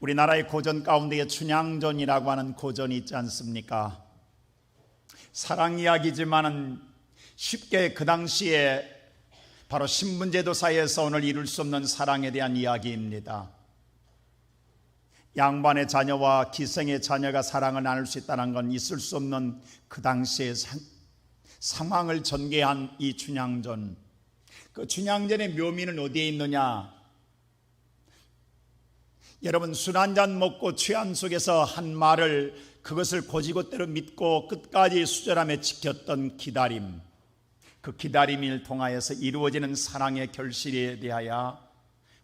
우리나라의 고전 가운데에 춘향전이라고 하는 고전이 있지 않습니까? 사랑 이야기지만은 쉽게 그 당시에 바로 신분제도사회에서 오늘 이룰 수 없는 사랑에 대한 이야기입니다. 양반의 자녀와 기생의 자녀가 사랑을 나눌 수 있다는 건 있을 수 없는 그 당시의 상황을 전개한 이 춘향전. 그 춘향전의 묘미는 어디에 있느냐? 여러분, 술 한 잔 먹고 취한 속에서 한 말을 그것을 곧이곧대로 믿고 끝까지 수절함에 지켰던 기다림, 그 기다림을 통하여서 이루어지는 사랑의 결실에 대하여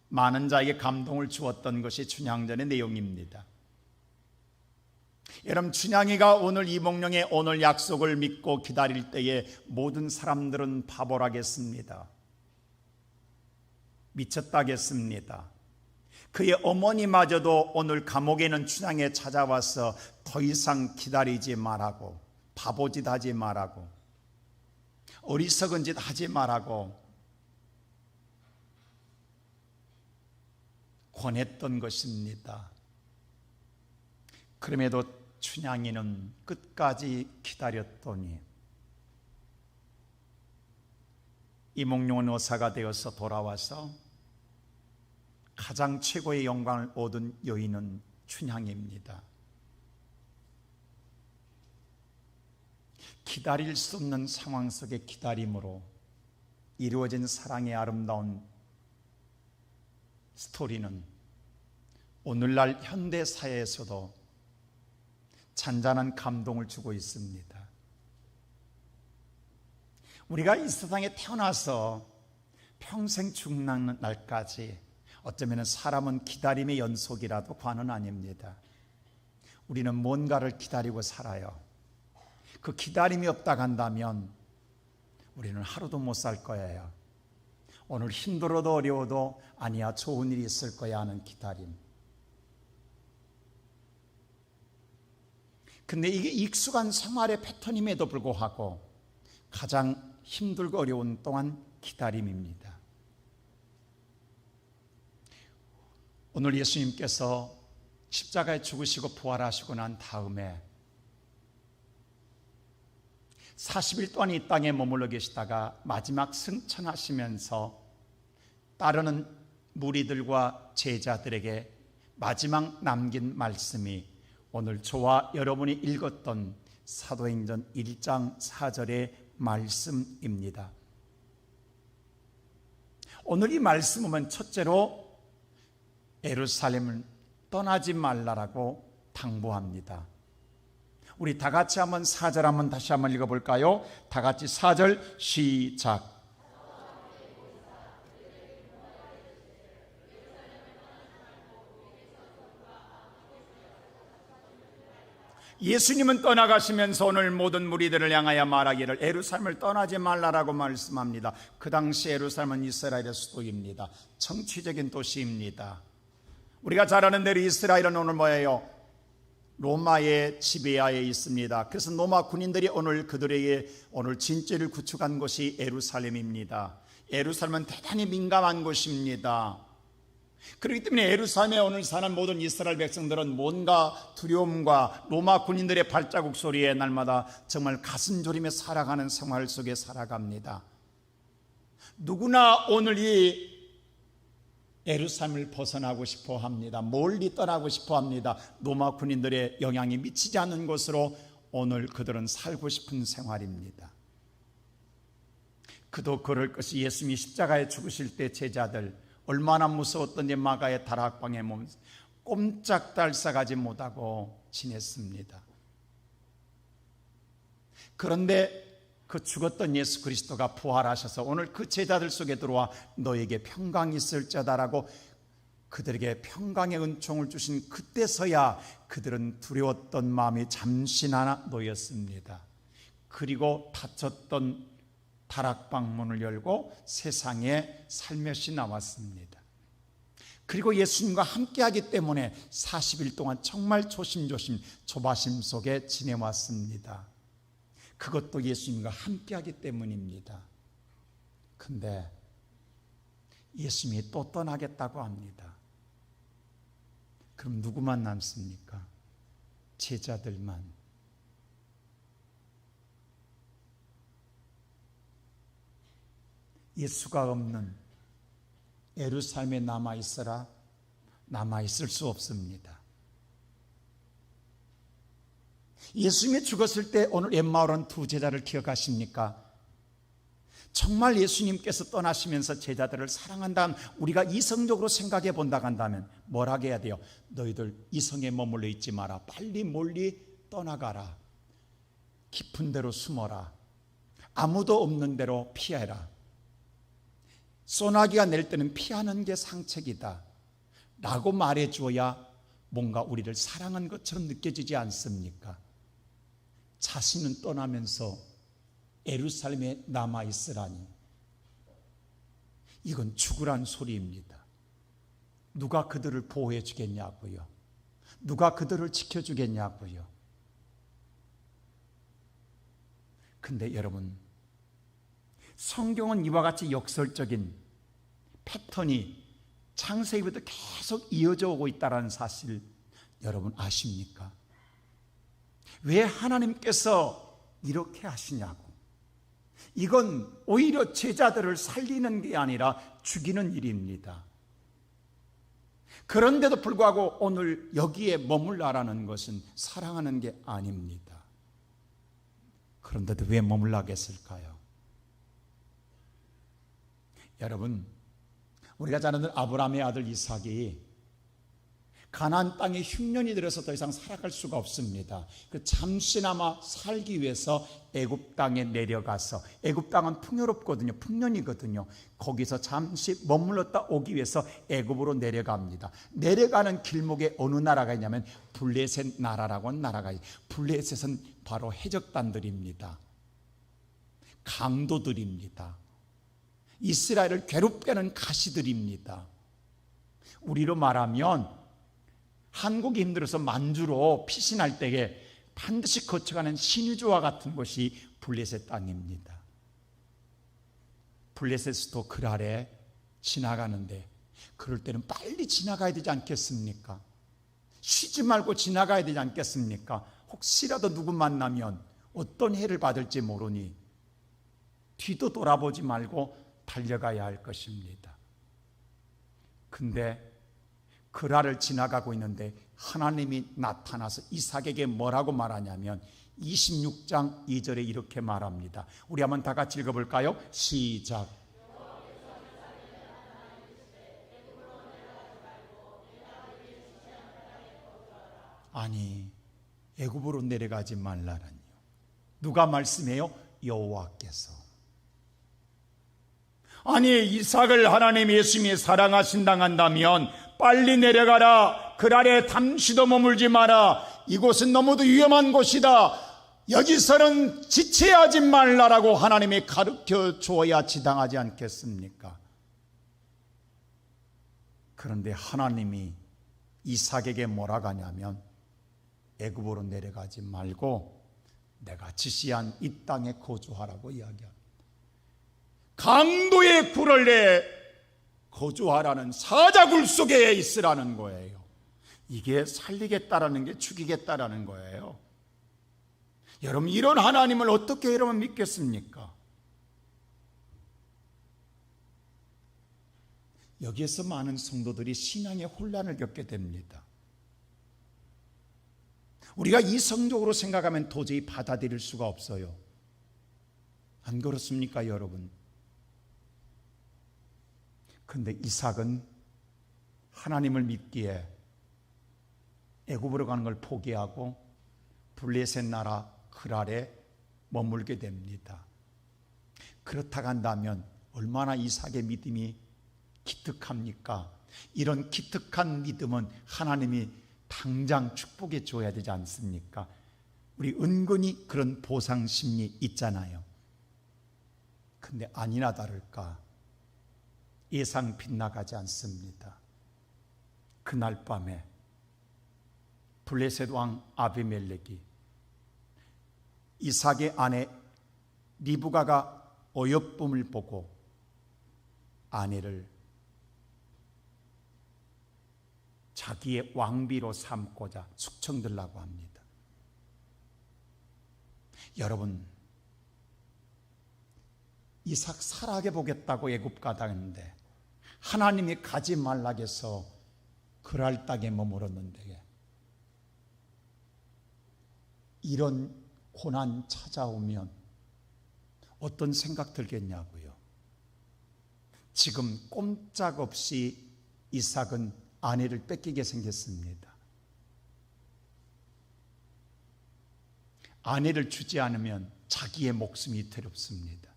많은 자에게 감동을 주었던 것이 춘향전의 내용입니다. 여러분, 춘향이가 오늘 이몽룡의 오늘 약속을 믿고 기다릴 때에 모든 사람들은 바보라겠습니다. 미쳤다겠습니다. 그의 어머니마저도 오늘 감옥에 있는 춘향에 찾아와서 더 이상 기다리지 말라고, 바보짓 하지 말라고, 어리석은 짓 하지 말라고 권했던 것입니다. 그럼에도 춘향이는 끝까지 기다렸더니 이몽룡은 의사가 되어서 돌아와서 가장 최고의 영광을 얻은 여인은 춘향입니다. 기다릴 수 없는 상황 속의 기다림으로 이루어진 사랑의 아름다운 스토리는 오늘날 현대 사회에서도 잔잔한 감동을 주고 있습니다. 우리가 이 세상에 태어나서 평생 죽는 날까지 어쩌면 사람은 기다림의 연속이라도 과는 아닙니다. 우리는 뭔가를 기다리고 살아요. 그 기다림이 없다 간다면 우리는 하루도 못 살 거예요. 오늘 힘들어도 어려워도 아니야, 좋은 일이 있을 거야 하는 기다림. 근데 이게 익숙한 생활의 패턴임에도 불구하고 가장 힘들고 어려운 동안 기다림입니다. 오늘 예수님께서 십자가에 죽으시고 부활하시고 난 다음에 40일 동안 이 땅에 머물러 계시다가 마지막 승천하시면서 따르는 무리들과 제자들에게 마지막 남긴 말씀이 오늘 저와 여러분이 읽었던 사도행전 1장 4절의 말씀입니다. 오늘 이 말씀은 첫째로 예루살렘을 떠나지 말라라고 당부합니다. 우리 다 같이 한번 4절 한번 다시 한번 읽어볼까요? 다 같이 4절 시작. 예수님은 떠나가시면서 오늘 모든 무리들을 향하여 말하기를 예루살렘을 떠나지 말라라고 말씀합니다. 그 당시 예루살렘은 이스라엘의 수도입니다. 정치적인 도시입니다. 우리가 잘 아는 대로 이스라엘은 오늘 뭐예요? 로마의 지배하에 있습니다. 그래서 로마 군인들이 오늘 그들에게 오늘 진죄를 구축한 곳이 예루살렘입니다. 예루살렘은 대단히 민감한 곳입니다. 그렇기 때문에 예루살렘에 오늘 사는 모든 이스라엘 백성들은 뭔가 두려움과 로마 군인들의 발자국 소리에 날마다 정말 가슴 졸이며 살아가는 생활 속에 살아갑니다. 누구나 오늘 이 예루살렘을 벗어나고 싶어 합니다. 멀리 떠나고 싶어 합니다. 로마 군인들의 영향이 미치지 않는 곳으로 오늘 그들은 살고 싶은 생활입니다. 그도 그럴 것이 예수님이 십자가에 죽으실 때 제자들 얼마나 무서웠던지 마가의 다락방에 몸 꼼짝달싹하지 못하고 지냈습니다. 그런데 그 죽었던 예수 그리스도가 부활하셔서 오늘 그 제자들 속에 들어와 너에게 평강이 있을지어다라고 그들에게 평강의 은총을 주신 그때서야 그들은 두려웠던 마음이 잠시나마 놓였습니다. 그리고 닫혔던 다락방 문을 열고 세상에 살며시 나왔습니다. 그리고 예수님과 함께하기 때문에 40일 동안 정말 조심조심 조바심 속에 지내왔습니다. 그것도 예수님과 함께하기 때문입니다. 근데 예수님이 또 떠나겠다고 합니다. 그럼 누구만 남습니까? 제자들만. 예수가 없는 예루살렘에 남아있어라? 남아있을 수 없습니다. 예수님이 죽었을 때 오늘 엠마오라는 두 제자를 기억하십니까? 정말 예수님께서 떠나시면서 제자들을 사랑한다면, 우리가 이성적으로 생각해 본다고 한다면 뭘 하게 해야 돼요? 너희들 이 성에 머물러 있지 마라. 빨리 멀리 떠나가라. 깊은 데로 숨어라. 아무도 없는 데로 피해라. 소나기가 낼 때는 피하는 게 상책이다 라고 말해 주어야 뭔가 우리를 사랑한 것처럼 느껴지지 않습니까? 자신은 떠나면서 예루살렘에 남아있으라니, 이건 죽으란 소리입니다. 누가 그들을 보호해 주겠냐고요? 누가 그들을 지켜주겠냐고요? 근데 여러분, 성경은 이와 같이 역설적인 패턴이 창세기부터 계속 이어져 오고 있다는 사실 여러분 아십니까? 왜 하나님께서 이렇게 하시냐고. 이건 오히려 제자들을 살리는 게 아니라 죽이는 일입니다. 그런데도 불구하고 오늘 여기에 머물라라는 것은 사랑하는 게 아닙니다. 그런데도 왜 머물라겠을까요? 여러분, 우리가 잘 아는 아브라함의 아들 이삭이 가나안 땅에 흉년이 들어서 더 이상 살아갈 수가 없습니다. 그 잠시나마 살기 위해서 애굽 땅에 내려가서, 애굽 땅은 풍요롭거든요. 풍년이거든요. 거기서 잠시 머물렀다 오기 위해서 애굽으로 내려갑니다. 내려가는 길목에 어느 나라가 있냐면 블레셋 나라라고 하는 나라가 있어요. 블레셋은 바로 해적단들입니다. 강도들입니다. 이스라엘을 괴롭게 하는 가시들입니다. 우리로 말하면 한국이 힘들어서 만주로 피신할 때에 반드시 거쳐가는 신유조와 같은 곳이 블레셋 땅입니다. 블레셋 수도 그 아래 지나가는데, 그럴 때는 빨리 지나가야 되지 않겠습니까? 쉬지 말고 지나가야 되지 않겠습니까? 혹시라도 누구 만나면 어떤 해를 받을지 모르니 뒤도 돌아보지 말고 달려가야 할 것입니다. 근데 그라를 지나가고 있는데 하나님이 나타나서 이삭에게 뭐라고 말하냐면 26장 2절에 이렇게 말합니다. 우리 한번 다 같이 읽어볼까요? 시작. 아니, 애굽으로 내려가지 말라라니요. 누가 말씀해요? 여호와께서. 아니, 이삭을 하나님 예수님이 사랑하신다 한다면 빨리 내려가라. 그 아래 잠시도 머물지 마라. 이곳은 너무도 위험한 곳이다. 여기서는 지체하지 말라라고 하나님이 가르쳐 주어야 지당하지 않겠습니까? 그런데 하나님이 이삭에게 뭐라고 하냐면 애굽으로 내려가지 말고 내가 지시한 이 땅에 거주하라고 이야기합니다. 강도의 굴을 내 거주하라는 사자굴 속에 있으라는 거예요. 이게 살리겠다라는 게 죽이겠다라는 거예요. 여러분, 이런 하나님을 어떻게 여러분 믿겠습니까? 여기에서 많은 성도들이 신앙의 혼란을 겪게 됩니다. 우리가 이성적으로 생각하면 도저히 받아들일 수가 없어요. 안 그렇습니까, 여러분? 근데 이삭은 하나님을 믿기에 애굽으로 가는 걸 포기하고 블레셋 나라 그랄에 머물게 됩니다. 그렇다고 한다면 얼마나 이삭의 믿음이 기특합니까? 이런 기특한 믿음은 하나님이 당장 축복해 줘야 되지 않습니까? 우리 은근히 그런 보상심리 있잖아요. 근데 아니나 다를까 예상 빗나가지 않습니다. 그날 밤에 블레셋 왕 아비멜렉이 이삭의 아내 리브가가 어여쁨을 보고 아내를 자기의 왕비로 삼고자 숙청들라고 합니다. 여러분, 이삭 살아게 보겠다고 애굽 가다는데 하나님이 가지 말라고 해서 그랄 땅에 머물었는데 이런 고난 찾아오면 어떤 생각 들겠냐고요. 지금 꼼짝없이 이삭은 아내를 뺏기게 생겼습니다. 아내를 주지 않으면 자기의 목숨이 위태롭습니다.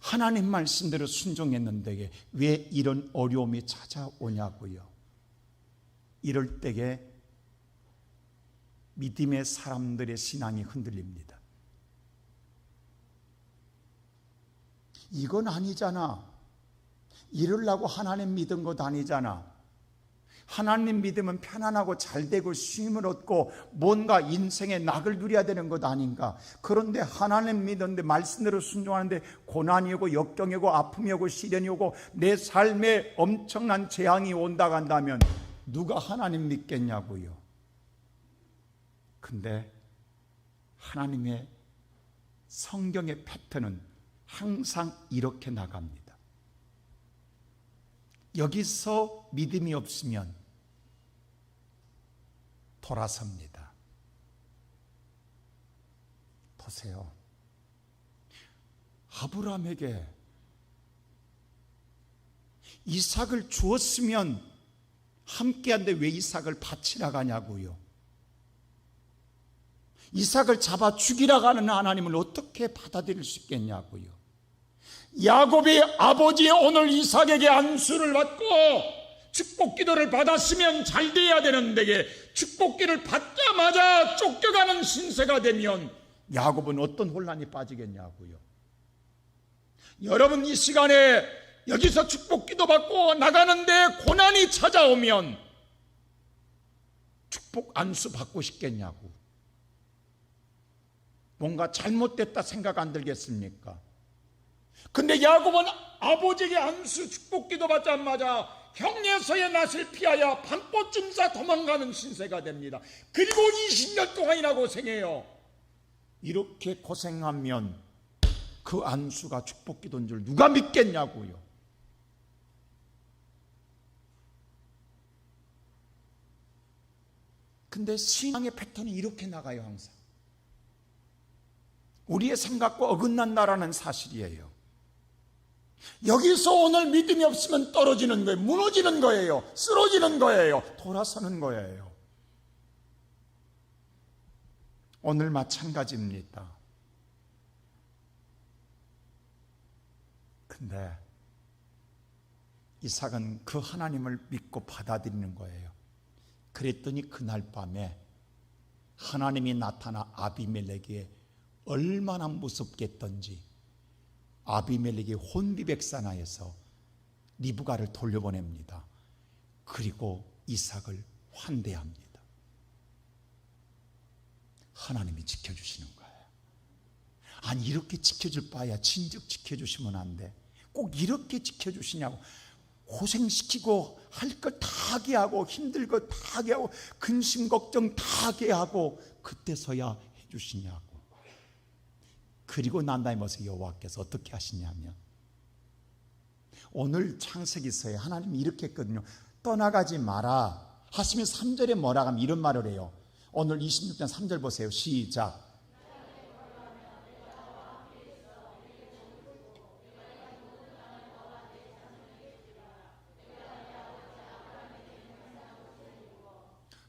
하나님 말씀대로 순종했는데 왜 이런 어려움이 찾아오냐고요. 이럴 때에 믿음의 사람들의 신앙이 흔들립니다. 이건 아니잖아. 이러려고 하나님 믿은 것 아니잖아. 하나님 믿으면 편안하고 잘되고 쉼을 얻고 뭔가 인생의 낙을 누려야 되는 것 아닌가. 그런데 하나님 믿었는데 말씀대로 순종하는데 고난이 오고 역경이 오고 아픔이 오고 시련이 오고 내 삶에 엄청난 재앙이 온다고 한다면 누가 하나님 믿겠냐고요. 근데 하나님의 성경의 패턴은 항상 이렇게 나갑니다. 여기서 믿음이 없으면 돌아섭니다. 보세요. 아브라함에게 이삭을 주었으면 함께한데 왜 이삭을 바치러 가냐고요. 이삭을 잡아 죽이라고 하는 하나님을 어떻게 받아들일 수 있겠냐고요. 야곱이 아버지 오늘 이삭에게 안수를 받고 축복 기도를 받았으면 잘 돼야 되는데 축복기를 받자마자 쫓겨가는 신세가 되면 야곱은 어떤 혼란이 빠지겠냐고요. 여러분, 이 시간에 여기서 축복 기도 받고 나가는데 고난이 찾아오면 축복 안수 받고 싶겠냐고. 뭔가 잘못됐다 생각 안 들겠습니까? 근데 야곱은 아버지에게 안수 축복 기도 받자마자 형예서의 낯을 피하여 밤꽃쯤 사 도망가는 신세가 됩니다. 그리고 20년 동안이나 고생해요. 이렇게 고생하면 그 안수가 축복 기도인 줄 누가 믿겠냐고요. 근데 신앙의 패턴이 이렇게 나가요. 항상 우리의 생각과 어긋난다라는 사실이에요. 여기서 오늘 믿음이 없으면 떨어지는 거예요. 무너지는 거예요. 쓰러지는 거예요. 돌아서는 거예요. 오늘 마찬가지입니다. 근데 이삭은 그 하나님을 믿고 받아들이는 거예요. 그랬더니 그날 밤에 하나님이 나타나 아비멜렉에게 얼마나 무섭게 했던지 아비멜렉이 혼비백산하여서 리브가를 돌려보냅니다. 그리고 이삭을 환대합니다. 하나님이 지켜주시는 거예요. 아니, 이렇게 지켜줄 바야 진즉 지켜주시면 안 돼. 꼭 이렇게 지켜주시냐고. 고생시키고 할 것 다 하게 하고 힘들 것 다 하게 하고 근심 걱정 다 하게 하고 그때서야 해주시냐고. 그리고 난 다음에 여호와께서 어떻게 하시냐면 오늘 창세기서에 하나님이 이렇게 했거든요. 떠나가지 마라 하시면 3절에 뭐라 하면 이런 말을 해요. 오늘 26장 3절 보세요. 시작.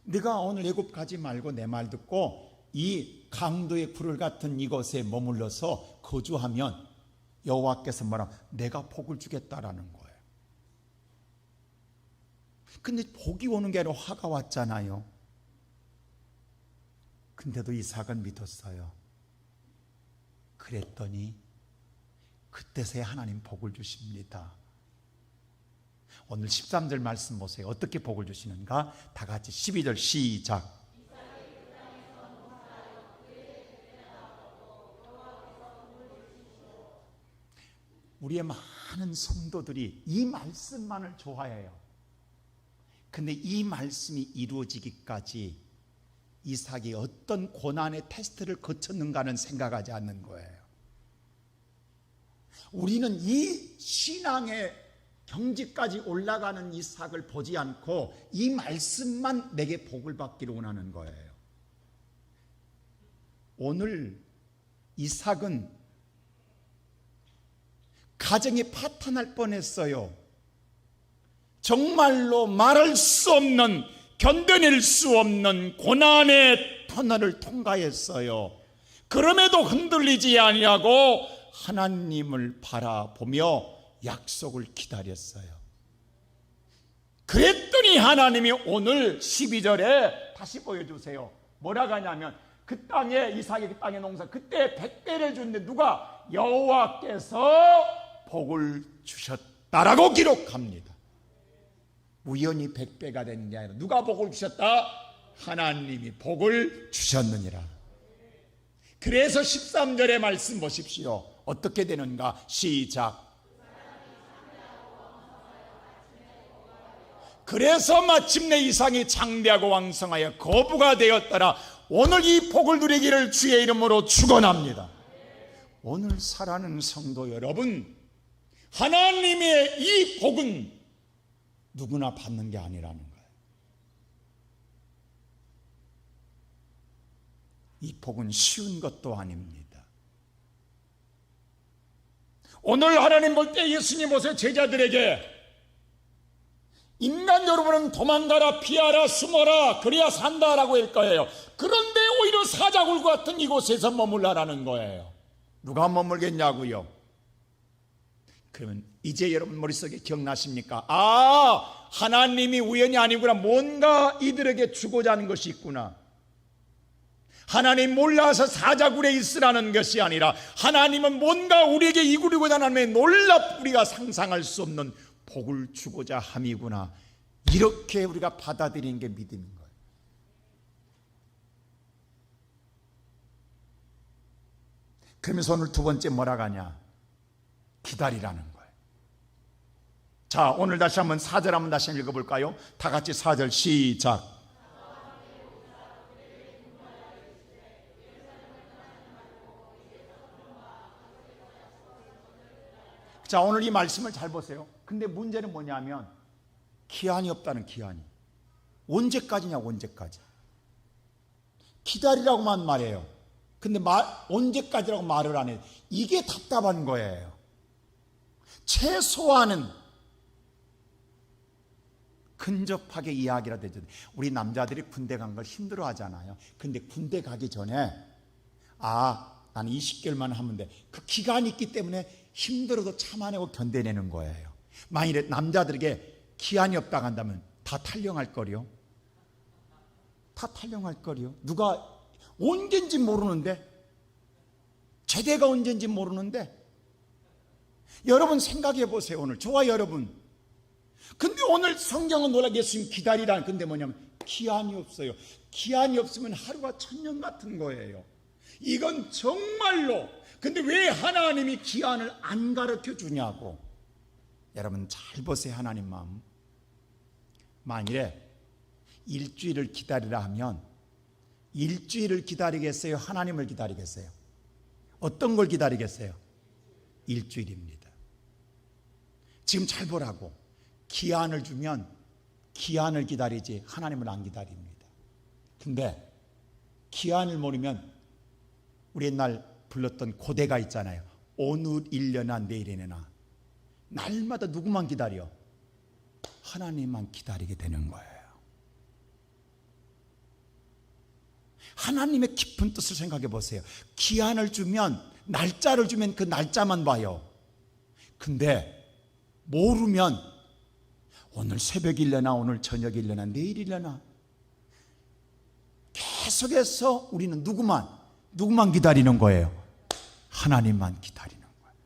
네가 오늘 애굽 가지 말고 내 말 듣고 이 강도의 굴을 같은 이곳에 머물러서 거주하면 여호와께서 뭐라 내가 복을 주겠다라는 거예요. 근데 복이 오는 게 아니라 화가 왔잖아요. 근데도 이삭은 믿었어요. 그랬더니 그때서야 하나님 복을 주십니다. 오늘 13절 말씀 보세요. 어떻게 복을 주시는가? 다 같이 12절 시작. 우리의 많은 성도들이 이 말씀만을 좋아해요. 근데 이 말씀이 이루어지기까지 이삭이 어떤 고난의 테스트를 거쳤는가는 생각하지 않는 거예요. 우리는 이 신앙의 경지까지 올라가는 이삭을 보지 않고 이 말씀만 내게 복을 받기를 원하는 거예요. 오늘 이삭은 가정이 파탄날 뻔했어요. 정말로 말할 수 없는, 견뎌낼 수 없는 고난의 터널을 통과했어요. 그럼에도 흔들리지 아니하고 하나님을 바라보며 약속을 기다렸어요. 그랬더니 하나님이 오늘 12절에 다시 보여주세요. 뭐라고 하냐면 그 땅에, 이삭의 그 땅의 농사, 그때 100배를 줬는데 누가? 여호와께서 복을 주셨다라고 기록합니다. 우연히 100배가 되는 게 아니라 누가 복을 주셨다? 하나님이 복을 주셨느니라. 그래서 13절의 말씀 보십시오. 어떻게 되는가? 시작. 그래서 마침내 이삭이 장대하고 왕성하여 거부가 되었더라. 오늘 이 복을 누리기를 주의 이름으로 축원합니다. 오늘 사랑하는 성도 여러분, 하나님의 이 복은 누구나 받는 게 아니라는 거예요. 이 복은 쉬운 것도 아닙니다. 오늘 하나님 볼 때 예수님 보세요. 제자들에게 인간 여러분은 도망가라, 피하라, 숨어라, 그래야 산다라고 할 거예요. 그런데 오히려 사자굴 같은 이곳에서 머물라라는 거예요. 누가 머물겠냐고요? 그러면 이제 여러분 머릿속에 기억나십니까? 아, 하나님이 우연이 아니구나. 뭔가 이들에게 주고자 하는 것이 있구나. 하나님 몰라서 사자굴에 있으라는 것이 아니라 하나님은 뭔가 우리에게 이루고자 하는 우리가 상상할 수 없는 복을 주고자 함이구나. 이렇게 우리가 받아들이는 게 믿음인 거예요. 그러면서 오늘 두 번째 뭐라고 하냐? 기다리라는 거예요. 자, 오늘 다시 한번 4절 한번 다시 한번 읽어볼까요? 다 같이 4절 시작. 자, 오늘 이 말씀을 잘 보세요. 근데 문제는 뭐냐면 기한이 없다는, 기한이. 언제까지냐고, 언제까지. 기다리라고만 말해요. 근데 언제까지라고 말을 안 해요. 이게 답답한 거예요. 최소한은 근접하게 이야기라도 해줘야 돼. 우리 남자들이 군대 간 걸 힘들어 하잖아요. 근데 군대 가기 전에 나는 20개월만 하면 돼. 그 기간이 있기 때문에 힘들어도 참아내고 견뎌내는 거예요. 만일에 남자들에게 기한이 없다고 한다면 다 탈영할 거요. 다 탈영할 거요. 누가 언젠지 모르는데, 제대가 언젠지 모르는데. 여러분 생각해 보세요. 오늘 저와 여러분. 근데 오늘 성경은 놀라 예수님 기다리라는, 근데 뭐냐면 기한이 없어요. 기한이 없으면 하루가 천년 같은 거예요. 이건 정말로. 근데 왜 하나님이 기한을 안 가르쳐 주냐고. 여러분 잘 보세요. 하나님 마음. 만일에 일주일을 기다리라 하면 일주일을 기다리겠어요? 하나님을 기다리겠어요? 어떤 걸 기다리겠어요? 일주일입니다. 지금 잘 보라고. 기한을 주면 기한을 기다리지 하나님을 안 기다립니다. 근데 기한을 모르면 우리 옛날 불렀던 고대가 있잖아요. 오늘 일려나 내일이나. 날마다 누구만 기다려? 하나님만 기다리게 되는 거예요. 하나님의 깊은 뜻을 생각해 보세요. 기한을 주면, 날짜를 주면 그 날짜만 봐요. 근데 모르면 오늘 새벽일려나, 오늘 저녁일려나, 내일일려나 계속해서 우리는 누구만 기다리는 거예요? 하나님만 기다리는 거예요.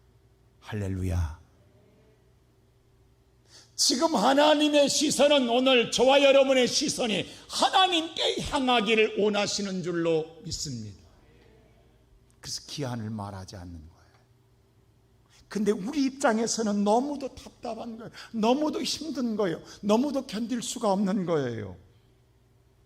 할렐루야. 지금 하나님의 시선은, 오늘 저와 여러분의 시선이 하나님께 향하기를 원하시는 줄로 믿습니다. 그래서 기한을 말하지 않는 거예요. 근데 우리 입장에서는 너무도 답답한 거예요. 너무도 힘든 거예요. 너무도 견딜 수가 없는 거예요.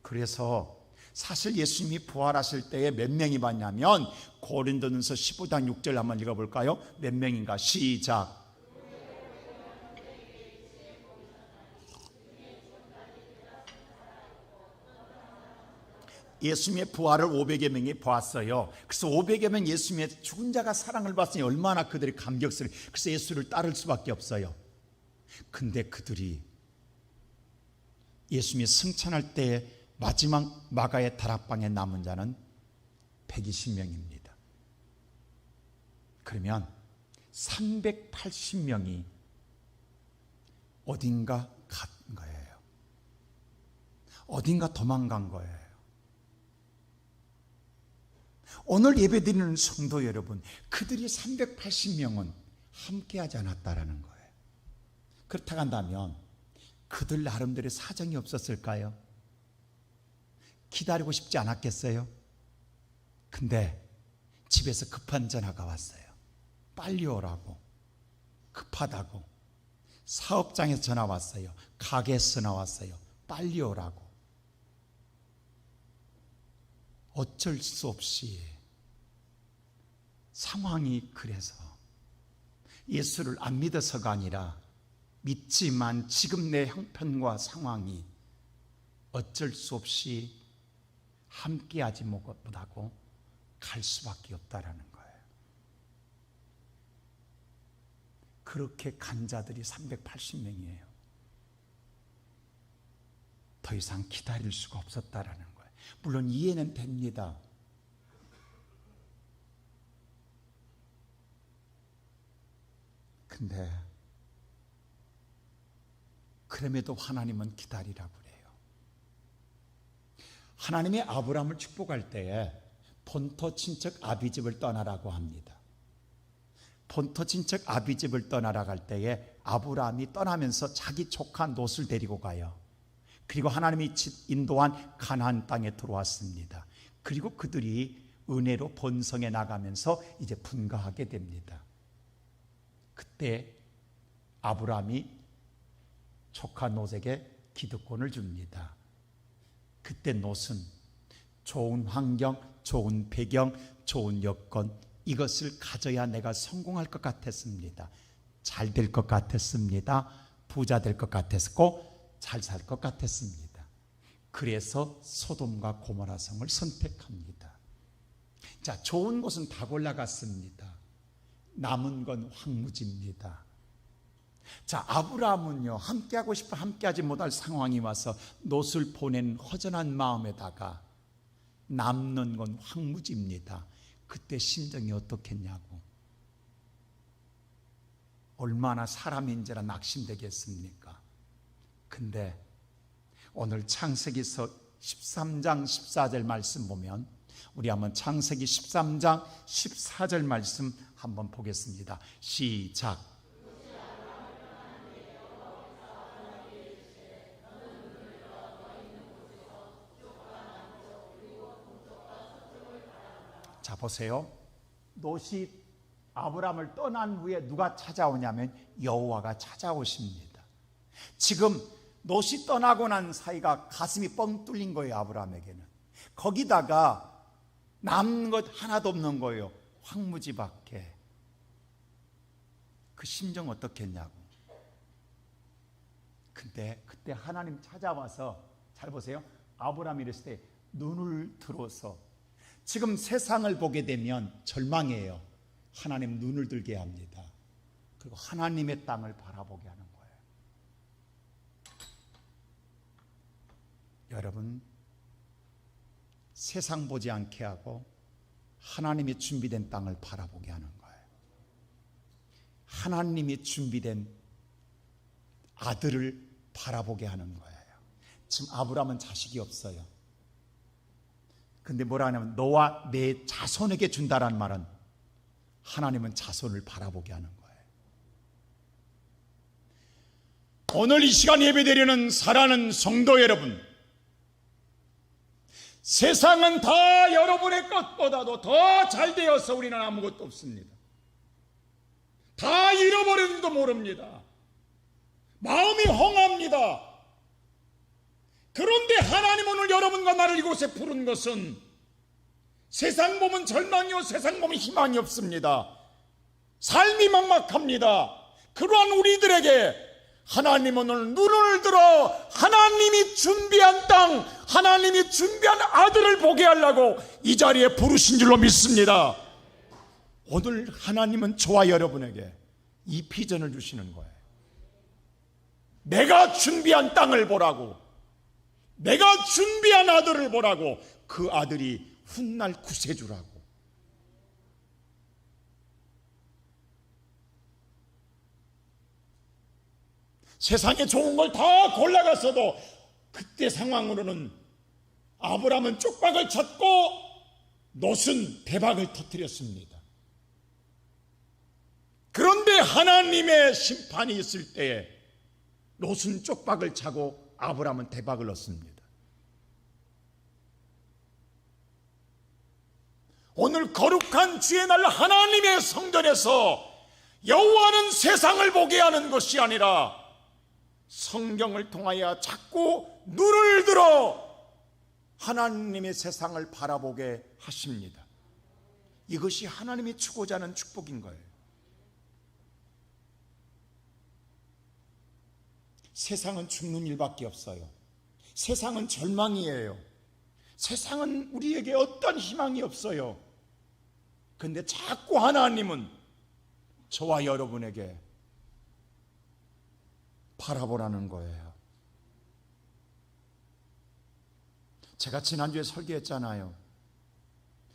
그래서 사실 예수님이 부활하실 때에 몇 명이 봤냐면 고린도전서 15장 6절 한번 읽어볼까요? 몇 명인가? 시작. 예수님의 부활을 500여 명이 보았어요. 그래서 500여 명 예수님의 죽은 자가 사랑을 받으니 얼마나 그들이 감격스러워. 그래서 예수를 따를 수밖에 없어요. 근데 그들이 예수님이 승천할 때 마지막 마가의 다락방에 남은 자는 120명입니다. 그러면 380명이 어딘가 간 거예요. 어딘가 도망간 거예요. 오늘 예배드리는 성도 여러분, 그들이 380명은 함께하지 않았다라는 거예요. 그렇다고 한다면 그들 나름대로의 사정이 없었을까요? 기다리고 싶지 않았겠어요? 근데 집에서 급한 전화가 왔어요. 빨리 오라고. 급하다고. 사업장에서 전화 왔어요. 가게에서 전화 왔어요. 빨리 오라고. 어쩔 수 없이 상황이 그래서 예수를 안 믿어서가 아니라 믿지만 지금 내 형편과 상황이 어쩔 수 없이 함께하지 못하고 갈 수밖에 없다라는 거예요. 그렇게 간 자들이 380명이에요. 더 이상 기다릴 수가 없었다라는 거예요. 물론 이해는 됩니다. 근데 그럼에도 하나님은 기다리라고 그래요. 하나님이 아브라함을 축복할 때에 본토 친척 아비집을 떠나라고 합니다. 본토 친척 아비집을 떠나라 갈 때에 아브라함이 떠나면서 자기 조카 롯을 데리고 가요. 그리고 하나님이 인도한 가나안 땅에 들어왔습니다. 그리고 그들이 은혜로 번성해 나가면서 이제 분가하게 됩니다. 그때 아브라함이 조카 롯에게 기득권을 줍니다. 그때 롯은 좋은 환경, 좋은 배경, 좋은 여건, 이것을 가져야 내가 성공할 것 같았습니다. 잘 될 것 같았습니다. 부자 될 것 같았고 잘 살 것 같았습니다. 그래서 소돔과 고모라 성을 선택합니다. 자, 좋은 곳은 다 골라갔습니다. 남은 건 황무지입니다. 자, 아브라함은요, 함께하고 싶어 함께하지 못할 상황이 와서 롯을 보낸 허전한 마음에다가 남는 건 황무지입니다. 그때 심정이 어떻겠냐고. 얼마나 사람인지라 낙심되겠습니까? 근데 오늘 창세기서 13장 14절 말씀 보면 우리 한번 창세기 13장 14절 말씀 한번 보겠습니다. 시작. 자, 보세요. 롯이 아브라함을 떠난 후에 누가 찾아오냐면 여호와가 찾아오십니다. 지금 롯이 떠나고 난 사이가 가슴이 뻥 뚫린 거예요. 아브라함에게는. 거기다가 남는 것 하나도 없는 거예요. 황무지밖에. 그 심정 어떻겠냐고. 근데 그때 하나님 찾아와서, 잘 보세요. 아브라함이 이랬을 때 눈을 들어서, 지금 세상을 보게 되면 절망해요. 하나님 눈을 들게 합니다. 그리고 하나님의 땅을 바라보게 하는 거예요. 여러분, 세상 보지 않게 하고 하나님이 준비된 땅을 바라보게 하는 거예요. 하나님이 준비된 아들을 바라보게 하는 거예요. 지금 아브라함은 자식이 없어요. 근데 뭐라 하냐면 너와 내 자손에게 준다라는 말은 하나님은 자손을 바라보게 하는 거예요. 오늘 이 시간 예배드리는 사랑하는 성도 여러분, 세상은 다 여러분의 것보다도 더 잘 되어서 우리는 아무것도 없습니다. 다 잃어버렸는지도 모릅니다. 마음이 허합니다. 그런데 하나님 오늘 여러분과 나를 이곳에 부른 것은 세상 보면 절망이요 세상 보면 희망이 없습니다. 삶이 막막합니다. 그러한 우리들에게 하나님 오늘 눈을 들어 하나님이 준비한 땅, 하나님이 준비한 아들을 보게 하려고 이 자리에 부르신 줄로 믿습니다. 오늘 하나님은 저와 여러분에게 이 비전을 주시는 거예요. 내가 준비한 땅을 보라고, 내가 준비한 아들을 보라고, 그 아들이 훗날 구세주라고. 세상에 좋은 걸 다 골라갔어도 그때 상황으로는 아브라함은 쪽박을 쳤고 롯은 대박을 터뜨렸습니다. 그런데 하나님의 심판이 있을 때에 롯은 쪽박을 차고 아브라함은 대박을 얻습니다. 오늘 거룩한 주의 날 하나님의 성전에서 여호와는 세상을 보게 하는 것이 아니라 성경을 통하여 자꾸 눈을 들어 하나님의 세상을 바라보게 하십니다. 이것이 하나님이 주고자 하는 축복인 거예요. 세상은 죽는 일밖에 없어요. 세상은 절망이에요. 세상은 우리에게 어떤 희망이 없어요. 그런데 자꾸 하나님은 저와 여러분에게 바라보라는 거예요. 제가 지난주에 설교했잖아요.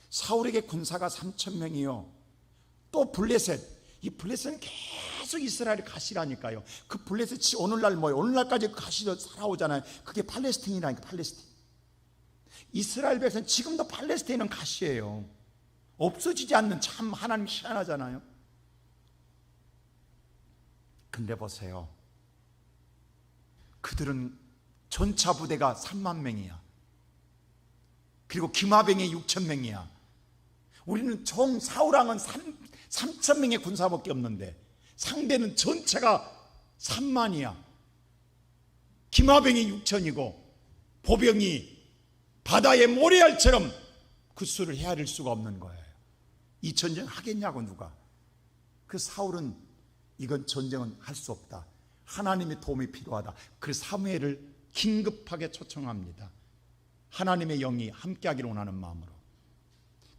사울에게 군사가 3,000명이요. 또 블레셋, 이 블레셋은 계속 이스라엘을 가시라니까요. 그 블레셋이 오늘날 뭐예요? 오늘날까지 가시로 살아오잖아요. 그게 팔레스틴이라니까. 팔레스틴. 이스라엘 백성은 지금도 팔레스틴은 가시예요. 없어지지 않는, 참 하나님 희한하잖아요. 근데 보세요, 그들은 전차 부대가 3만 명이야. 그리고 기마병이 6천 명이야. 우리는 총 사울왕은 3천 명의 군사밖에 없는데 상대는 전체가 3만이야. 기마병이 6천이고 보병이 바다의 모래알처럼 그 수를 헤아릴 수가 없는 거예요. 이 전쟁 하겠냐고 누가. 그 사울은 이건 전쟁은 할 수 없다. 하나님의 도움이 필요하다. 그래서 사무엘을 긴급하게 초청합니다. 하나님의 영이 함께하기를 원하는 마음으로.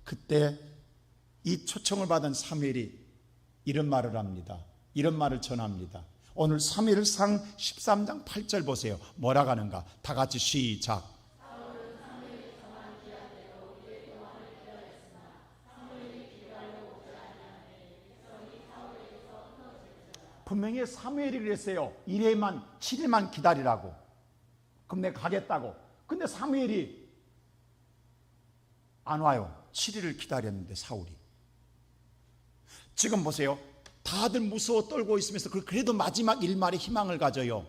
그때 이 초청을 받은 사무엘이 이런 말을 합니다. 이런 말을 전합니다. 오늘 사무엘상 13장 8절 보세요. 뭐라고 하는가? 다 같이 시작. 분명히 사무엘이 그랬어요. 7일만 기다리라고. 그럼 내가 가겠다고. 근데 사무엘이 안 와요. 7일을 기다렸는데 사울이. 지금 보세요. 다들 무서워 떨고 있으면서 그래도 마지막 일말의 희망을 가져요.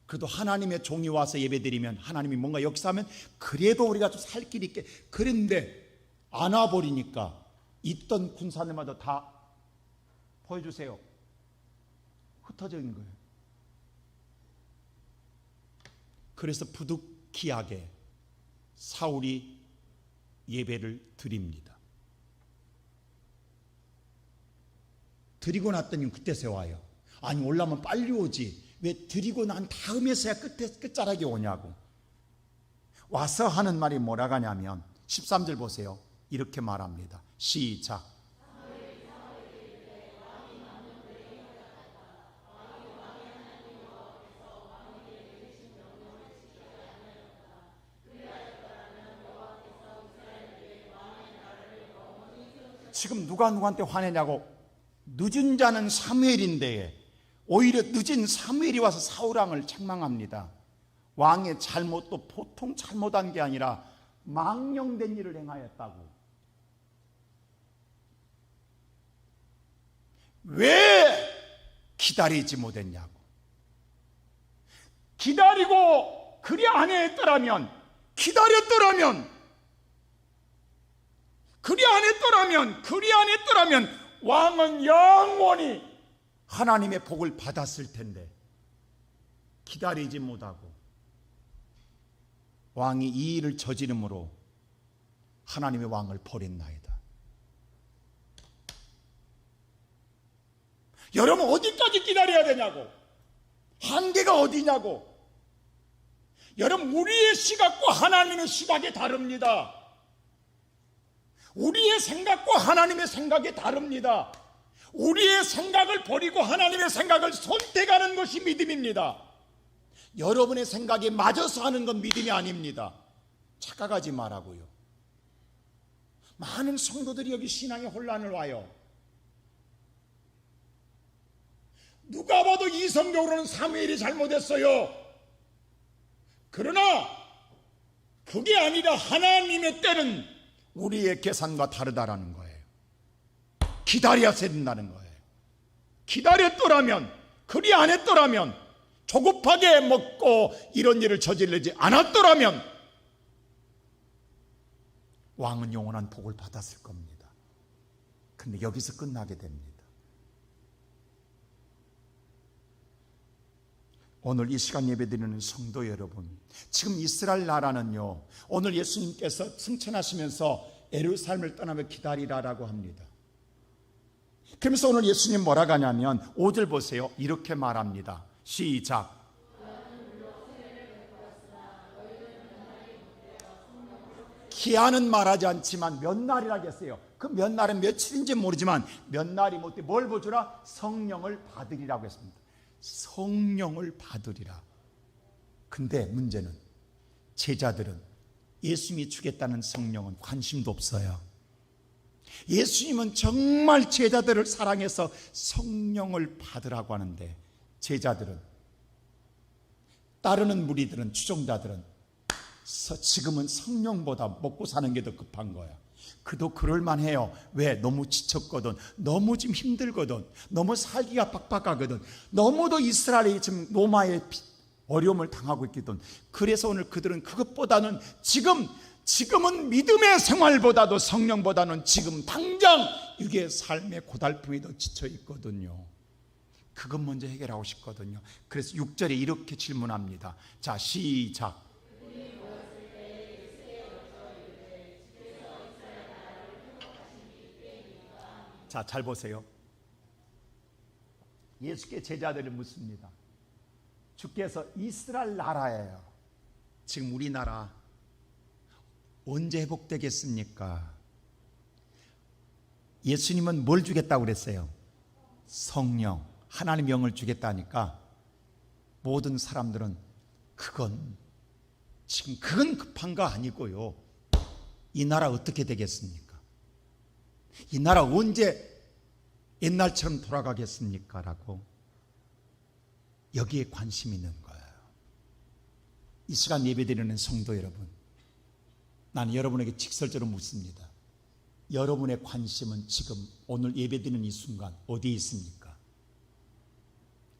그래도 하나님의 종이 와서 예배드리면 하나님이 뭔가 역사하면 그래도 우리가 좀 살 길이 있게. 그런데 안 와버리니까 있던 군사들마다 다 보여주세요. 흩어진 거예요. 그래서 부득이하게 사울이 예배를 드립니다. 드리고 났더니 그때서 와요. 아니 올라면 빨리 오지 왜 드리고 난 다음에서야 끝자락에 오냐고. 와서 하는 말이 뭐라고 하냐면 13절 보세요. 이렇게 말합니다. 시작. 지금 누가 누구한테 화내냐고. 늦은 자는 사무엘인데 오히려 늦은 사무엘이 와서 사울왕을 책망합니다. 왕의 잘못도 보통 잘못한 게 아니라 망령된 일을 행하였다고. 왜 기다리지 못했냐고. 기다리고 그리 안 했더라면, 기다렸더라면, 그리 안 했더라면 왕은 영원히 하나님의 복을 받았을 텐데 기다리지 못하고 왕이 이 일을 저지름으로 하나님의 왕을 버렸나이다. 여러분, 어디까지 기다려야 되냐고, 한계가 어디냐고. 여러분, 우리의 시각과 하나님의 시각이 다릅니다. 우리의 생각과 하나님의 생각이 다릅니다. 우리의 생각을 버리고 하나님의 생각을 선택하는 것이 믿음입니다. 여러분의 생각에 맞아서 하는 건 믿음이 아닙니다. 착각하지 말라고요. 많은 성도들이 여기 신앙의 혼란을 와요. 누가 봐도 이성적으로는 사무엘이 잘못했어요. 그러나 그게 아니라 하나님의 때는 우리의 계산과 다르다라는 거예요. 기다려야 된다는 거예요. 기다렸더라면, 그리 안 했더라면, 조급하게 먹고 이런 일을 저지르지 않았더라면 왕은 영원한 복을 받았을 겁니다. 근데 여기서 끝나게 됩니다. 오늘 이 시간 예배드리는 성도 여러분, 지금 이스라엘 나라는요, 오늘 예수님께서 승천하시면서 예루살렘을 떠나며 기다리라라고 합니다. 그러면서 오늘 예수님 뭐라고 하냐면 5절 보세요. 이렇게 말합니다. 시작. 기한은 말하지 않지만 몇 날이라고 했어요. 그 몇 날은 며칠인지 모르지만 몇 날이 못돼 뭘 보주라? 성령을 받으리라고 했습니다. 성령을 받으리라. 근데 문제는 제자들은 예수님이 주겠다는 성령은 관심도 없어요. 예수님은 정말 제자들을 사랑해서 성령을 받으라고 하는데 제자들은, 따르는 무리들은, 추종자들은 지금은 성령보다 먹고 사는 게 더 급한 거야. 그도 그럴만해요. 왜? 너무 지쳤거든, 너무 지금 힘들거든, 너무 살기가 빡빡하거든, 너무도 이스라엘이 지금 로마의 어려움을 당하고 있거든. 그래서 오늘 그들은 그것보다는 지금은 믿음의 생활보다도 성령보다는 지금 당장 이게 삶의 고달픔이 더 지쳐 있거든요. 그것 먼저 해결하고 싶거든요. 그래서 6절에 이렇게 질문합니다. 자, 시작. 자, 잘 보세요. 예수께 제자들을 묻습니다. 주께서 이스라엘 나라예요. 지금 우리나라 언제 회복되겠습니까? 예수님은 뭘 주겠다고 그랬어요? 성령, 하나님의 영을 주겠다니까 모든 사람들은 그건 급한 거 아니고요. 이 나라 어떻게 되겠습니까? 이 나라 언제 옛날처럼 돌아가겠습니까? 라고 여기에 관심이 있는 거예요. 이 시간 예배드리는 성도 여러분, 나는 여러분에게 직설적으로 묻습니다. 여러분의 관심은 지금 오늘 예배드리는 이 순간 어디에 있습니까?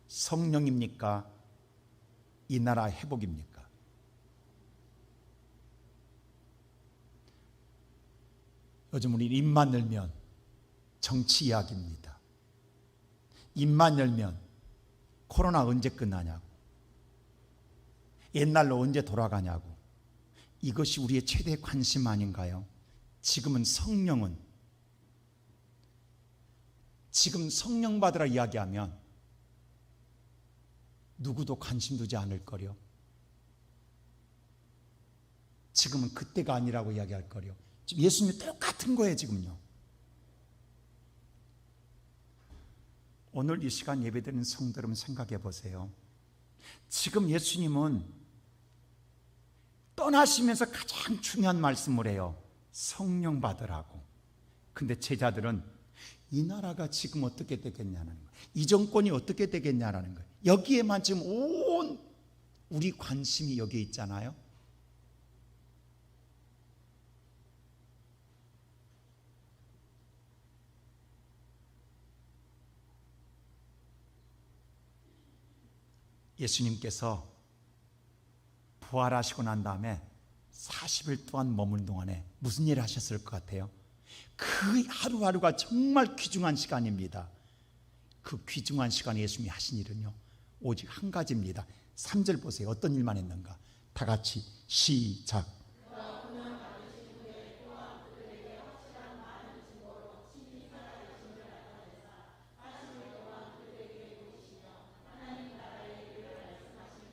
성령입니까? 이 나라 회복입니까? 요즘 우리 입만 열면 정치 이야기입니다. 입만 열면 코로나 언제 끝나냐고, 옛날로 언제 돌아가냐고. 이것이 우리의 최대 관심 아닌가요? 지금 성령 받으라 이야기하면 누구도 관심 두지 않을 거려. 지금은 그때가 아니라고 이야기할 거려. 지금 예수님이 똑같은 거예요. 지금요. 오늘 이 시간 예배드리는 성도 여러분 생각해 보세요. 지금 예수님은 떠나시면서 가장 중요한 말씀을 해요. 성령 받으라고. 근데 제자들은 이 나라가 지금 어떻게 되겠냐는 거예요. 이 정권이 어떻게 되겠냐라는 거예요. 여기에만 지금 온 우리 관심이 여기에 있잖아요. 예수님께서 부활하시고 난 다음에 40일 동안 머물 동안에 무슨 일을 하셨을 것 같아요? 그 하루하루가 정말 귀중한 시간입니다. 그 귀중한 시간에 예수님이 하신 일은요, 오직 한 가지입니다. 3절 보세요. 어떤 일만 했는가? 다 같이 시작.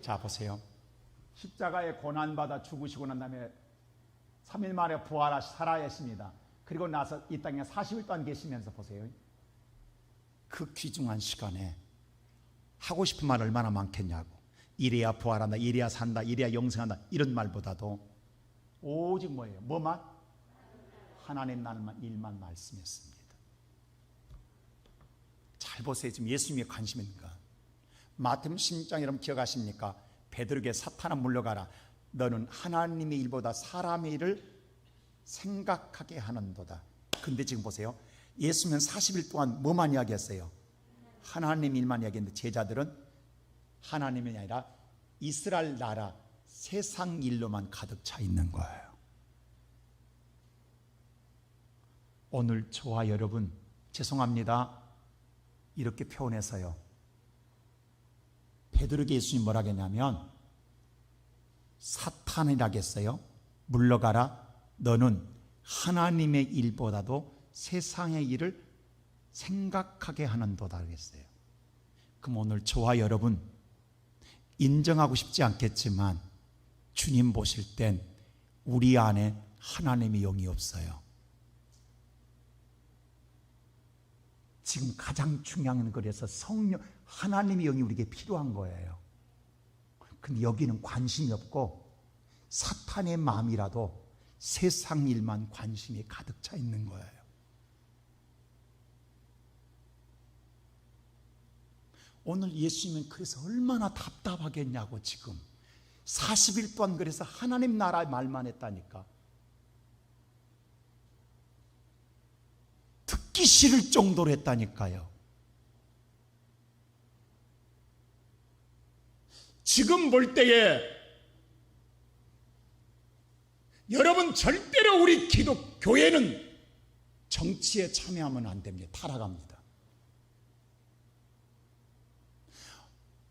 자, 보세요. 십자가에 고난받아 죽으시고 난 다음에 3일 만에 부활하시 살아계십니다. 그리고 나서 이 땅에 40일 동안 계시면서 보세요. 그 귀중한 시간에 하고 싶은 말 얼마나 많겠냐고. 이래야 부활한다, 이래야 산다, 이래야 영생한다, 이런 말보다도 오직 뭐예요? 뭐만? 하나님 나라만 일만 말씀했습니다. 잘 보세요. 지금 예수님의 관심이 있는가? 마태복음 16장 여러분 기억하십니까? 베드로에게 사탄아 물러가라. 너는 하나님의 일보다 사람의 일을 생각하게 하는도다. 근데 지금 보세요. 예수님은 40일 동안 뭐만 이야기했어요? 하나님 일만 이야기했는데 제자들은 하나님이 아니라 이스라엘 나라 세상 일로만 가득 차 있는 거예요. 오늘 저와 여러분, 죄송합니다, 이렇게 표현해서요, 베드로에게 예수님이 뭐라 했냐면 사탄이라겠어요. 물러가라. 너는 하나님의 일보다도 세상의 일을 생각하게 하는도다 그랬어요. 그럼 오늘 저와 여러분, 인정하고 싶지 않겠지만 주님 보실 땐 우리 안에 하나님의 영이 없어요. 지금 가장 중요한 거라서 성령, 하나님의 영이 우리에게 필요한 거예요. 근데 여기는 관심이 없고 사탄의 마음이라도 세상 일만 관심이 가득 차 있는 거예요. 오늘 예수님은 그래서 얼마나 답답하겠냐고. 지금 40일 동안 그래서 하나님 나라 말만 했다니까. 듣기 싫을 정도로 했다니까요. 지금 볼 때에 여러분, 절대로 우리 교회는 정치에 참여하면 안 됩니다. 타락합니다.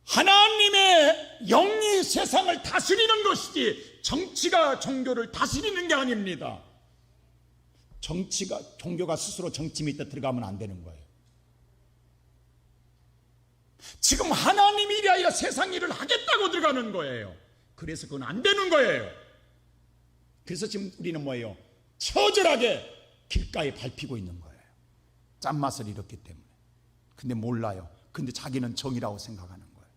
하나님의 영이 세상을 다스리는 것이지 정치가 종교를 다스리는 게 아닙니다. 종교가 스스로 정치 밑에 들어가면 안 되는 거예요. 지금 하나님 일이 아니라 세상 일을 하겠다고 들어가는 거예요. 그래서 그건 안 되는 거예요. 그래서 지금 우리는 뭐예요? 처절하게 길가에 밟히고 있는 거예요. 짠맛을 잃었기 때문에. 근데 몰라요. 근데 자기는 정이라고 생각하는 거예요.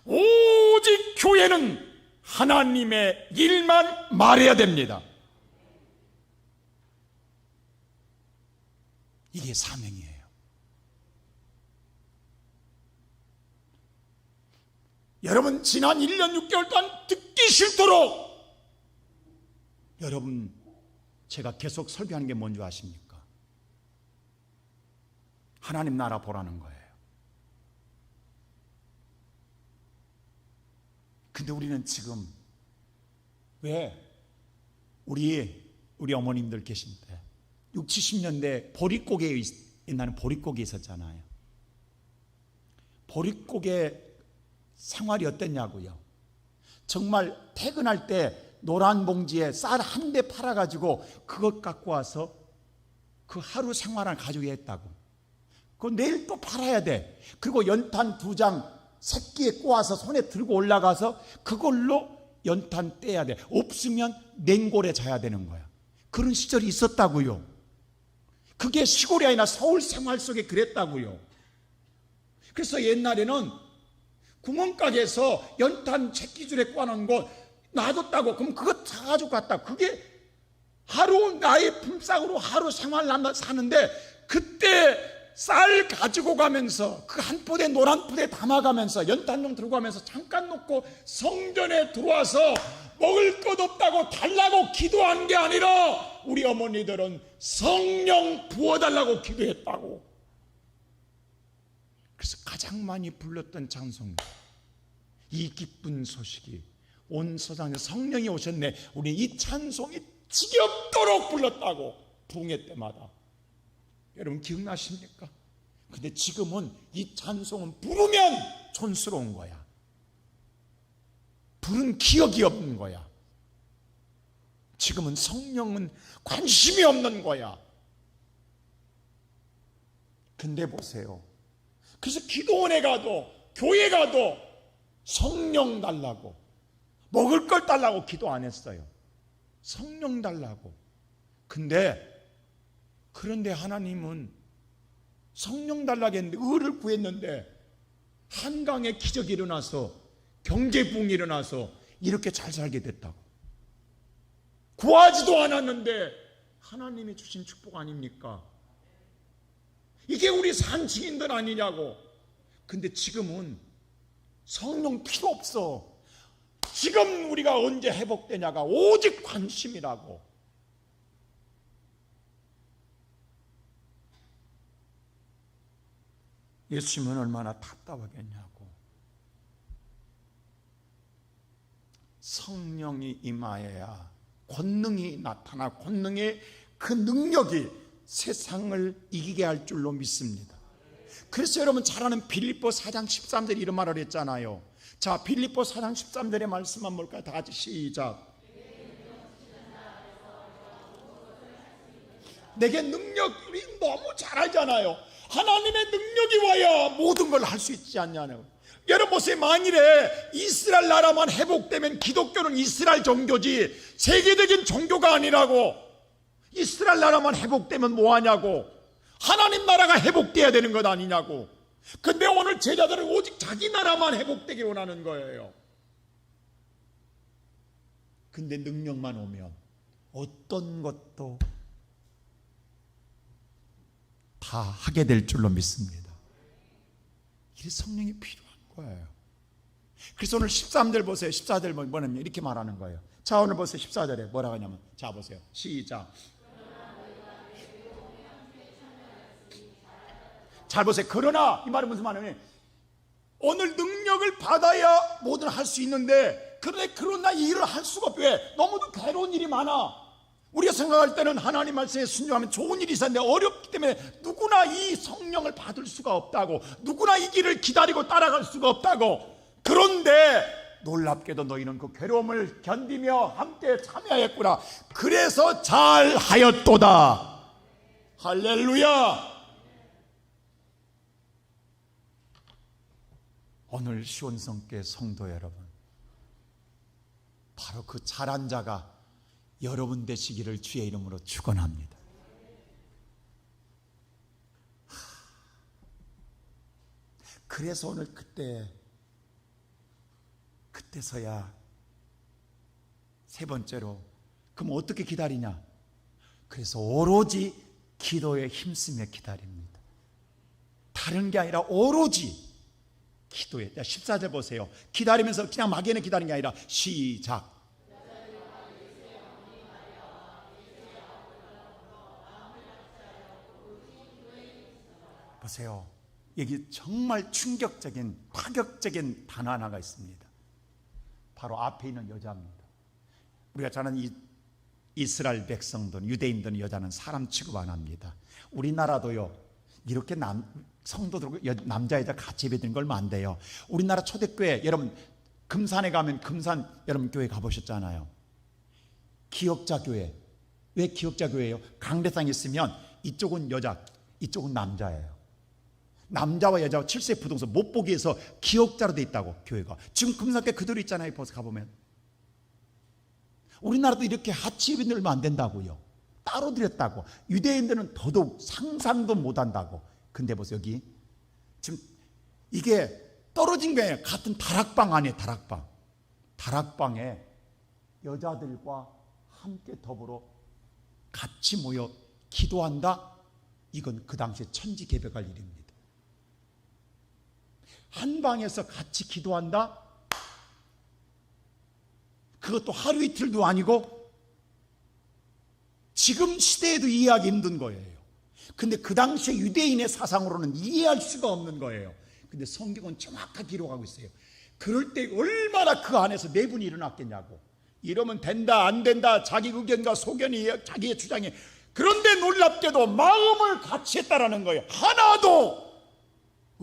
오직 교회는 하나님의 일만 말해야 됩니다. 이게 사명이에요. 여러분, 지난 1년 6개월 동안 듣기 싫도록 여러분, 제가 계속 설교하는 게 뭔지 아십니까? 하나님 나라 보라는 거예요. 근데 우리는 지금 왜 우리 어머님들 계신데 60, 70년대 보릿고개, 옛날에 보릿고개 있었잖아요. 보릿고개 생활이 어땠냐고요. 정말 퇴근할 때 노란 봉지에 쌀 한 대 팔아가지고 그것 갖고 와서 그 하루 생활을 가지고 했다고. 그거 내일 또 팔아야 돼. 그리고 연탄 2장 새끼에 꼬아서 손에 들고 올라가서 그걸로 연탄 떼야 돼. 없으면 냉골에 자야 되는 거야. 그런 시절이 있었다고요. 그게 시골이 아니라 서울 생활 속에 그랬다고요. 그래서 옛날에는 구멍가게에서 연탄 새끼줄에 꼬아놓은 거 놔뒀다고. 그럼 그거 사가지고 갔다. 그게 하루 나의 품삯으로 하루 생활 사는데, 그때 쌀 가지고 가면서 그 한 포대 노란 포대 담아가면서 연탄용 들고 가면서 잠깐 놓고 성전에 들어와서 먹을 것 없다고 달라고 기도한 게 아니라 우리 어머니들은 성령 부어달라고 기도했다고. 그래서 가장 많이 불렀던 찬송, 이 기쁜 소식이 온 세상에 성령이 오셨네. 우리 이 찬송이 지겹도록 불렀다고, 부흥회 때마다. 여러분 기억나십니까? 근데 지금은 이 찬송은 부르면 촌스러운 거야. 부른 기억이 없는 거야. 지금은 성령은 관심이 없는 거야. 근데 보세요. 그래서 기도원에 가도 교회 가도 성령 달라고, 먹을 걸 달라고 기도 안 했어요. 성령 달라고. 그런데 하나님은 성령 달라고 했는데, 을을 구했는데 한강에 기적이 일어나서, 경제부흥이 일어나서 이렇게 잘 살게 됐다고. 구하지도 않았는데 하나님이 주신 축복 아닙니까? 이게 우리 산증인들 아니냐고. 근데 지금은 성령 필요 없어. 지금 우리가 언제 회복되냐가 오직 관심이라고. 예수님은 얼마나 답답하겠냐고. 성령이 임하여야 권능이 나타나, 권능의 그 능력이 세상을 이기게 할 줄로 믿습니다. 그래서 여러분 잘 아는 빌립보 4장 13절에 이런 말을 했잖아요. 자, 빌립보 4장 13절의 말씀 한번 볼까요? 다 같이 시작. 내게 능력이 너무 잘 알잖아요. 하나님의 능력이 와야 모든 걸 할 수 있지 않냐는. 여러분 보세요. 만일에 이스라엘 나라만 회복되면 기독교는 이스라엘 종교지 세계적인 종교가 아니라고. 이스라엘 나라만 회복되면 뭐하냐고. 하나님 나라가 회복돼야 되는 것 아니냐고. 근데 오늘 제자들은 오직 자기 나라만 회복되길 원하는 거예요. 근데 능력만 오면 어떤 것도 다 하게 될 줄로 믿습니다. 이 성령이 필요한 거예요. 그래서 오늘 13절 보세요. 14절 뭐냐면 이렇게 말하는 거예요. 자, 오늘 보세요. 14절에 뭐라고 하냐면, 자 보세요. 시작. 잘 보세요. 그러나 이 말은 무슨 말이냐면, 오늘 능력을 받아야 뭐든 할 수 있는데, 그러나 이 일을 할 수가 없어. 왜? 너무도 괴로운 일이 많아. 우리가 생각할 때는 하나님 말씀에 순종하면 좋은 일이 있었는데 어렵기 때문에 누구나 이 성령을 받을 수가 없다고, 누구나 이 길을 기다리고 따라갈 수가 없다고. 그런데 놀랍게도 너희는 그 괴로움을 견디며 함께 참여했구나. 그래서 잘 하였도다. 할렐루야. 오늘 시온성교회 성도 여러분, 바로 그 잘한 자가 여러분 되시기를 주의 이름으로 축원합니다. 그래서 오늘 그때서야 세 번째로, 그럼 어떻게 기다리냐? 그래서 오로지 기도에 힘쓰며 기다립니다. 다른 게 아니라 오로지 기도에. 14절 보세요. 기다리면서 그냥 막연히 기다리는 게 아니라 시작. 보세요. 여기 정말 충격적인, 파격적인 단어 하나가 있습니다. 바로 앞에 있는 여자입니다. 우리가 잘 아는 이스라엘 백성들은, 유대인들은 여자는 사람 취급 안 합니다. 우리나라도요, 이렇게 성도들 남자 여자 같이 예배드리는 걸 얼마 안 돼요. 우리나라 초대교회, 여러분 금산에 가면, 금산 여러분 교회 가보셨잖아요. 기역자 교회. 왜 기역자 교회예요? 강대상에 있으면 이쪽은 여자, 이쪽은 남자예요. 남자와 여자와 7세 부동산 못 보기 위해서 기역자로 돼 있다고, 교회가. 지금 금산교회 그대로 있잖아요. 벌써 가보면. 우리나라도 이렇게 하치 예배 드리면 안 된다고요. 따로 드렸다고. 유대인들은 더더욱 상상도 못 한다고. 근데 보세요. 여기 지금 이게 떨어진 게 아니라 같은 다락방 아니에요. 다락방. 다락방에 여자들과 함께 더불어 같이 모여 기도한다. 이건 그 당시에 천지개벽할 일입니다. 한 방에서 같이 기도한다? 그것도 하루 이틀도 아니고 지금 시대에도 이해하기 힘든 거예요. 근데 그 당시에 유대인의 사상으로는 이해할 수가 없는 거예요. 근데 성경은 정확하게 기록하고 있어요. 그럴 때 얼마나 그 안에서 내분이 일어났겠냐고. 이러면 된다 안 된다, 자기 의견과 소견이, 자기의 주장이. 그런데 놀랍게도 마음을 같이 했다라는 거예요. 하나도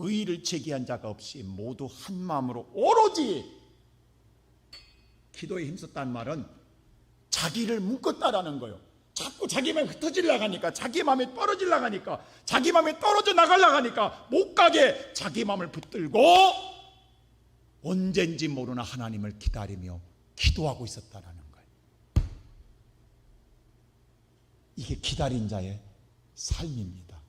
의의를 제기한 자가 없이 모두 한 마음으로 오로지 기도에 힘썼다는 말은 자기를 묶었다라는 거예요. 자꾸 자기 마음이 흩어지려고 하니까, 자기 마음이 떨어지려고 하니까, 자기 마음이 떨어져 나가려고 하니까 못 가게 자기 마음을 붙들고 언젠지 모르는 하나님을 기다리며 기도하고 있었다라는 거예요. 이게 기다린 자의 삶입니다.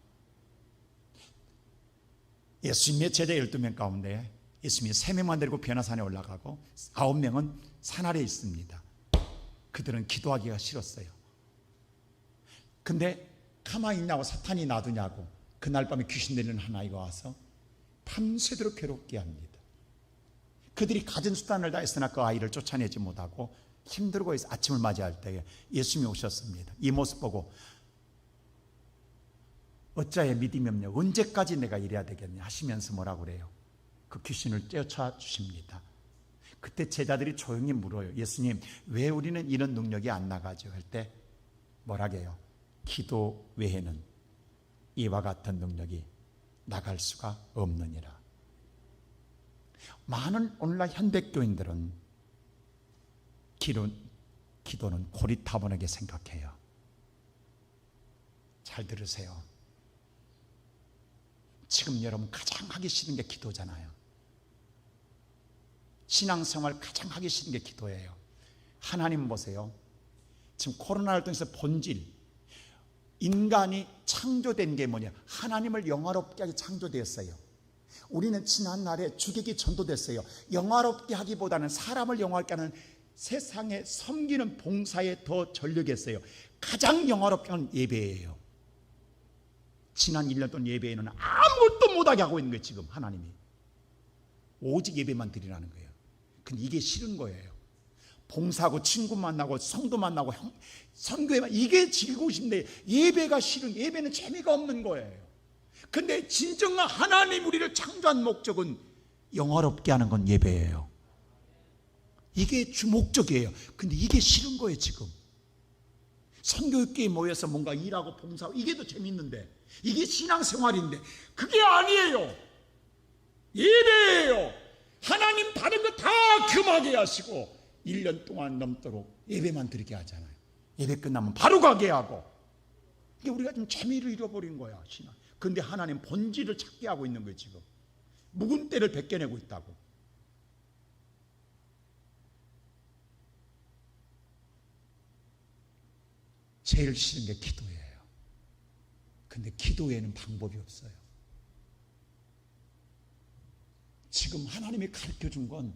예수님의 제자 12명 가운데 예수님이 3명만 데리고 변화산에 올라가고 9명은 산 아래에 있습니다. 그들은 기도하기가 싫었어요. 근데 가만히 있냐고, 사탄이 놔두냐고, 그날 밤에 귀신 들리는 한 아이가 와서 밤새도록 괴롭게 합니다. 그들이 가진 수단을 다했으나 그 아이를 쫓아내지 못하고 힘들고 아침을 맞이할 때에 예수님이 오셨습니다. 이 모습 보고 어찌하여 믿음이 없냐, 언제까지 내가 이래야 되겠냐 하시면서 뭐라고 그래요? 그 귀신을 떼어쳐 주십니다. 그때 제자들이 조용히 물어요. 예수님, 왜 우리는 이런 능력이 안 나가죠? 할 때 뭐라고 해요? 기도 외에는 이와 같은 능력이 나갈 수가 없느니라. 많은 오늘날 현대교인들은 기도는 고리타분하게 생각해요. 잘 들으세요. 지금 여러분 가장 하기 싫은 게 기도잖아요. 신앙생활 가장 하기 싫은 게 기도예요. 하나님 보세요. 지금 코로나를 통해서 본질, 인간이 창조된 게 뭐냐? 하나님을 영화롭게 하게 창조되었어요. 우리는 지난날에 주객이 전도됐어요. 영화롭게 하기보다는 사람을 영화롭게 하는 세상에 섬기는 봉사에 더 전력했어요. 가장 영화롭게 하는 예배예요. 지난 1년 동안 예배에는 아무것도 못하게 하고 있는 거예요. 지금 하나님이 오직 예배만 드리라는 거예요. 근데 이게 싫은 거예요. 봉사하고 친구 만나고 성도 만나고 선교회만, 이게 즐거우신데 예배가 싫은, 예배는 재미가 없는 거예요. 근데 진정한 하나님 우리를 창조한 목적은 영화롭게 하는 건 예배예요. 이게 주 목적이에요. 근데 이게 싫은 거예요. 지금 선교육교에 모여서 뭔가 일하고 봉사하고 이게 더 재밌는데, 이게 신앙생활인데 그게 아니에요. 예배예요. 하나님 다른 거 다 금하게 하시고 1년 동안 넘도록 예배만 드리게 하잖아요. 예배 끝나면 바로 가게 하고, 이게 우리가 좀 재미를 잃어버린 거야, 신앙. 근데 하나님 본질을 찾게 하고 있는 거예요. 지금 묵은 때를 벗겨내고 있다고. 제일 싫은 게 기도예요. 근데 기도에는 방법이 없어요. 지금 하나님이 가르쳐 준 건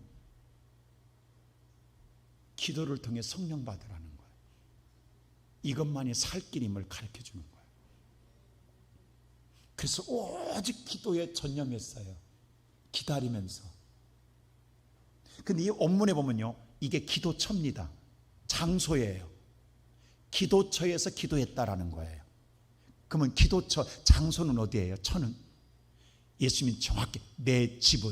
기도를 통해 성령 받으라는 거예요. 이것만이 살 길임을 가르쳐 주는 거예요. 그래서 오직 기도에 전념했어요. 기다리면서. 근데 이 원문에 보면요, 이게 기도처입니다. 장소예요. 기도처에서 기도했다라는 거예요. 그러면 기도처, 장소는 어디예요? 처는 예수님이 정확히 내 집은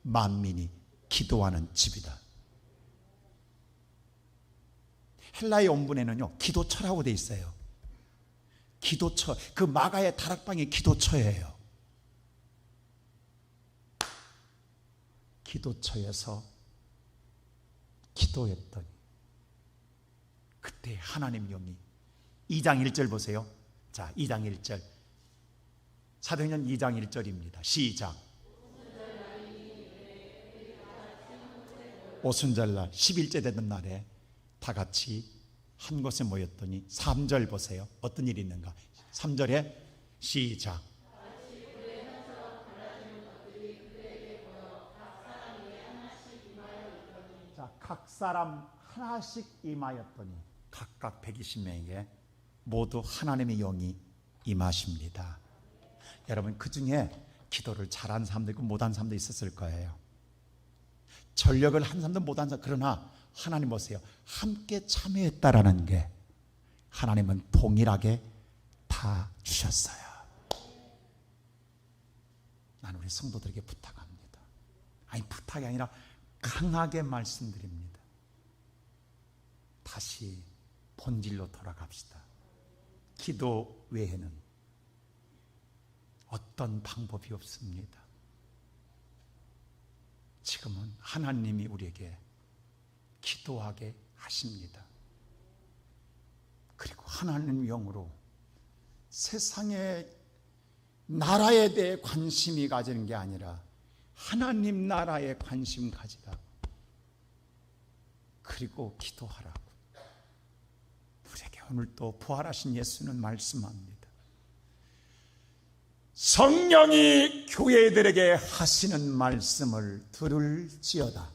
만민이 기도하는 집이다. 헬라의 원문에는요, 기도처라고 돼 있어요. 기도처, 그 마가의 다락방이 기도처예요. 기도처에서 기도했더니 그때 하나님 영이, 2장 1절 보세요. 자, 2장 1절, 사도행전 2장 1절입니다. 시작. 오순절날 11째 되던 날에 다 같이 한 곳에 모였더니, 3절 보세요. 어떤 일이 있는가? 3절에 시작. 자, 각 사람 하나씩 임하였더니 각각 120명에게 모두 하나님의 영이 임하십니다. 여러분, 그 중에 기도를 잘한 사람도 있고 못한 사람도 있었을 거예요. 전력을 한 사람도 못한 사람, 그러나 하나님 보세요. 함께 참여했다라는 게 하나님은 동일하게 다 주셨어요. 나는 우리 성도들에게 부탁합니다. 아니, 부탁이 아니라 강하게 말씀드립니다. 다시 본질로 돌아갑시다. 기도 외에는 어떤 방법이 없습니다. 지금은 하나님이 우리에게 기도하게 하십니다. 그리고 하나님 영으로 세상의 나라에 대해 관심이 가지는 게 아니라 하나님 나라에 관심 가지라고, 그리고 기도하라고 우리에게 오늘 또 부활하신 예수는 말씀합니다. 성령이 교회들에게 하시는 말씀을 들을지어다.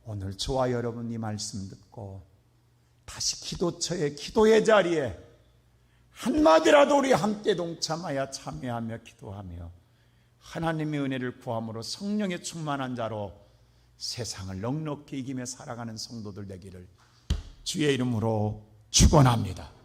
오늘 저와 여러분 이 말씀 듣고 다시 기도처의 기도의 자리에 한마디라도 우리 함께 동참하여 참여하며 기도하며 하나님의 은혜를 구함으로 성령의 충만한 자로 세상을 넉넉히 이기며 살아가는 성도들 되기를 주의 이름으로 축원합니다.